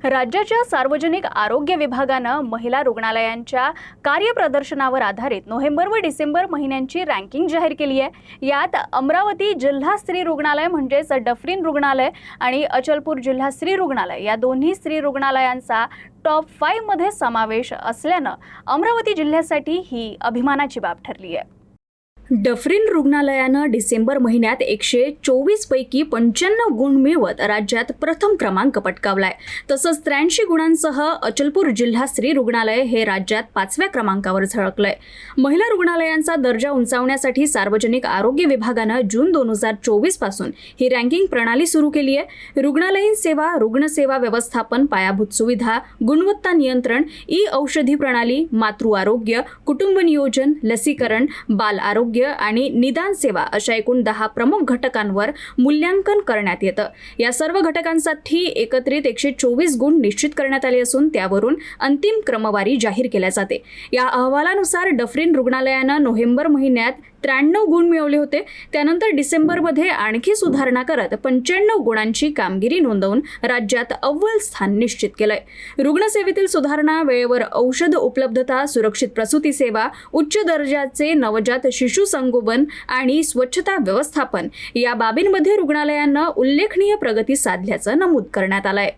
राज्याच्या सार्वजनिक आरोग्य विभागानं महिला रुग्णालयांच्या कार्यप्रदर्शनावर आधारित नोव्हेंबर व डिसेंबर महिन्यांची रँकिंग जाहीर केली आहे। यात अमरावती जिल्हा स्त्री रुग्णालय म्हणजेच डफरीन रुग्णालय आणि अचलपूर जिल्हा स्त्री रुग्णालय या दोन्ही स्त्री रुग्णालयांचा टॉप 5 मध्ये समावेश असल्यानं अमरावती जिल्ह्यासाठी ही अभिमानाची बाब ठरली आहे। डफरीन रुग्णालयानं डिसेंबर महिन्यात 124 पैकी 95 गुण मिळवत राज्यात प्रथम क्रमांक पटकावलाय। तसंच 83 गुणांसह अचलपूर जिल्हा स्त्री रुग्णालय हे राज्यात 5व्या क्रमांकावर झळकलंय। महिला रुग्णालयांचा दर्जा उंचावण्यासाठी सार्वजनिक आरोग्य विभागानं जून 2024 पासून ही रँकिंग प्रणाली सुरू केली आहे। रुग्णालयीन सेवा, रुग्णसेवा व्यवस्थापन, पायाभूत सुविधा, गुणवत्ता नियंत्रण, ई-औषधी प्रणाली, मातृ आरोग्य, कुटुंब नियोजन, लसीकरण, बाल आरोग्य आणि निदान सेवा अशा एकूण 10 प्रमुख घटकांवर मूल्यांकन करण्यात येतं। या सर्व घटकांसाठी एकत्रित 124 गुण निश्चित करण्यात आले असून त्यावरून अंतिम क्रमवारी जाहीर केल्या जाते। या अहवालानुसार डफरीन रुग्णालयानं नोव्हेंबर महिन्यात 93 गुण मिळवले होते। त्यानंतर डिसेंबरमध्ये आणखी सुधारणा करत 95 गुणांची कामगिरी नोंदवून राज्यात अव्वल स्थान निश्चित केलंय। रुग्णसेवेतील सुधारणा, वेळेवर औषध उपलब्धता, सुरक्षित प्रसूती सेवा, उच्च दर्जाचे नवजात शिशु संगोपन आणि स्वच्छता व्यवस्थापन या बाबींमध्ये रुग्णालयांना उल्लेखनीय प्रगती साधल्याचं नमूद करण्यात आलंय।